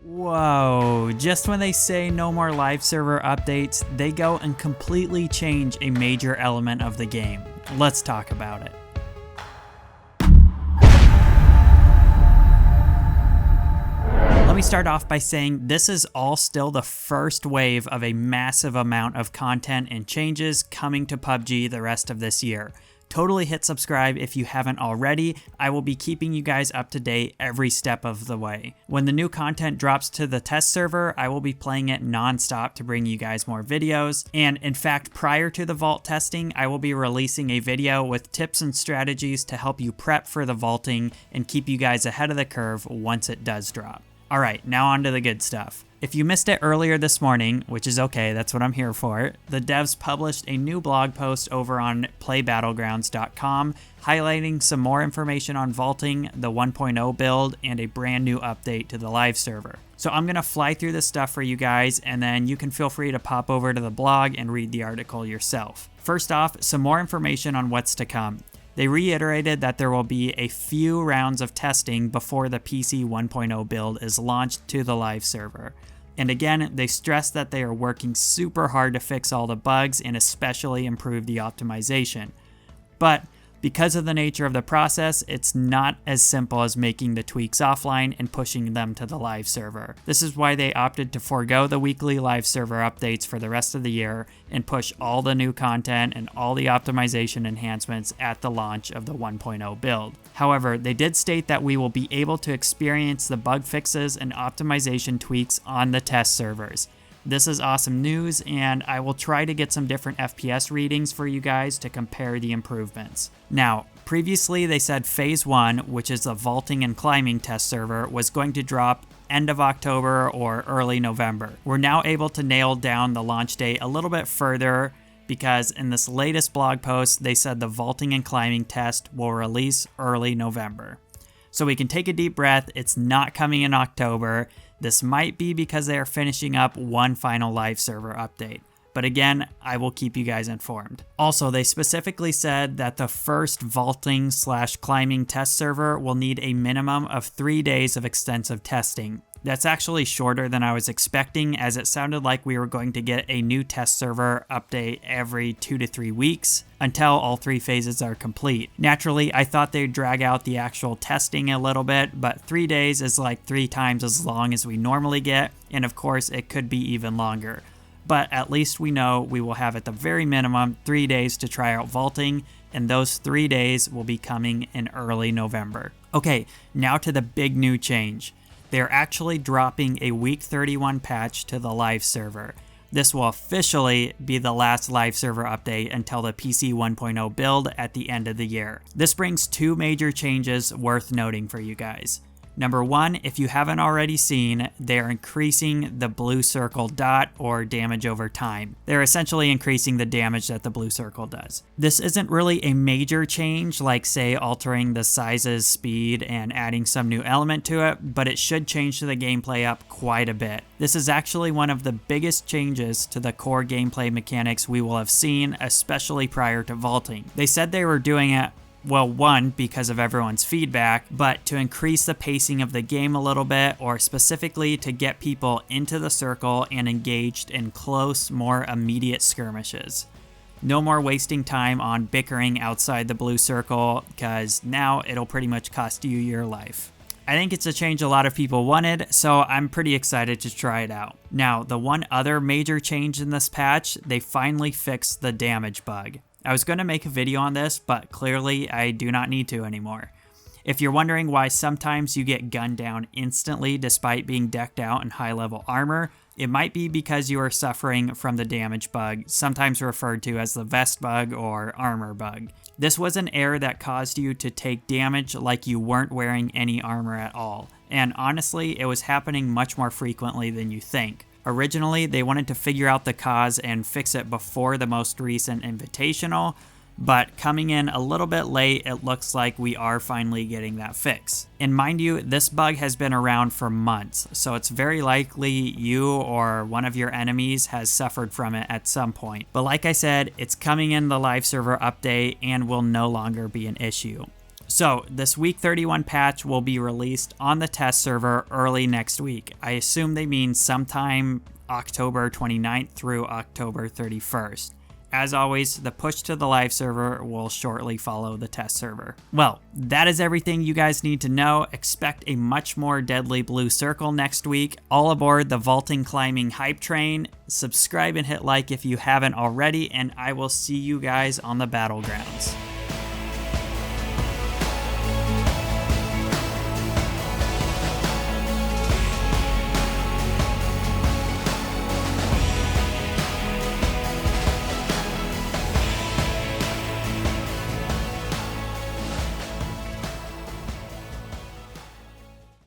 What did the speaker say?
Whoa, just when they say no more live server updates, they go and completely change a major element of the game. Let's talk about it. Let me start off by saying this is all still the first wave of a massive amount of content and changes coming to PUBG the rest of this year. Totally hit subscribe if you haven't already. I will be keeping you guys up to date every step of the way. When the new content drops to the test server, I will be playing it non-stop to bring you guys more videos. And in fact, prior to the vault testing, I will be releasing a video with tips and strategies to help you prep for the vaulting and keep you guys ahead of the curve once it does drop. Alright, now on to the good stuff. If you missed it earlier this morning, which is okay, that's what I'm here for, the devs published a new blog post over on playbattlegrounds.com highlighting some more information on vaulting, the 1.0 build, and a brand new update to the live server. So I'm going to fly through this stuff for you guys, and then you can feel free to pop over to the blog and read the article yourself. First off, some more information on what's to come. They reiterated that there will be a few rounds of testing before the PC 1.0 build is launched to the live server. And again, they stressed that they are working super hard to fix all the bugs and especially improve the optimization. But because of the nature of the process, it's not as simple as making the tweaks offline and pushing them to the live server. This is why they opted to forego the weekly live server updates for the rest of the year and push all the new content and all the optimization enhancements at the launch of the 1.0 build. However, they did state that we will be able to experience the bug fixes and optimization tweaks on the test servers. This is awesome news, and I will try to get some different FPS readings for you guys to compare the improvements. Now, previously they said Phase 1, which is the vaulting and climbing test server, was going to drop end of October or early November. We're now able to nail down the launch date a little bit further because in this latest blog post, they said the vaulting and climbing test will release early November. So we can take a deep breath, it's not coming in October. This might be because they are finishing up one final live server update. But again, I will keep you guys informed. Also, they specifically said that the first vaulting/climbing test server will need a minimum of 3 days of extensive testing. That's actually shorter than I was expecting, as it sounded like we were going to get a new test server update every 2 to 3 weeks until all 3 phases are complete. Naturally, I thought they'd drag out the actual testing a little bit, but 3 days is like 3 times as long as we normally get, and of course it could be even longer. But at least we know we will have at the very minimum 3 days to try out vaulting, and those 3 days will be coming in early November. Okay, now to the big new change. They're actually dropping a week 31 patch to the live server. This will officially be the last live server update until the PC 1.0 build at the end of the year. This brings 2 major changes worth noting for you guys. Number 1, if you haven't already seen, they're increasing the blue circle dot or damage over time. They're essentially increasing the damage that the blue circle does. This isn't really a major change like say altering the sizes, speed, and adding some new element to it, but it should change the gameplay up quite a bit. This is actually one of the biggest changes to the core gameplay mechanics we will have seen, especially prior to vaulting. They said they were doing it, well, 1, because of everyone's feedback, but to increase the pacing of the game a little bit, or specifically to get people into the circle and engaged in close, more immediate skirmishes. No more wasting time on bickering outside the blue circle, because now it'll pretty much cost you your life. I think it's a change a lot of people wanted, so I'm pretty excited to try it out. Now, the one other major change in this patch, they finally fixed the damage bug. I was going to make a video on this, but clearly I do not need to anymore. If you're wondering why sometimes you get gunned down instantly despite being decked out in high-level armor, it might be because you are suffering from the damage bug, sometimes referred to as the vest bug or armor bug. This was an error that caused you to take damage like you weren't wearing any armor at all, and honestly, it was happening much more frequently than you think. Originally, they wanted to figure out the cause and fix it before the most recent Invitational, but coming in a little bit late, it looks like we are finally getting that fix. And mind you, this bug has been around for months, so it's very likely you or one of your enemies has suffered from it at some point. But like I said, it's coming in the live server update and will no longer be an issue. So this week 31 patch will be released on the test server early next week. I assume they mean sometime October 29th through October 31st. As always, the push to the live server will shortly follow the test server. Well, that is everything you guys need to know. Expect a much more deadly blue circle next week. All aboard the vaulting climbing hype train. Subscribe and hit like if you haven't already, and I will see you guys on the Battlegrounds.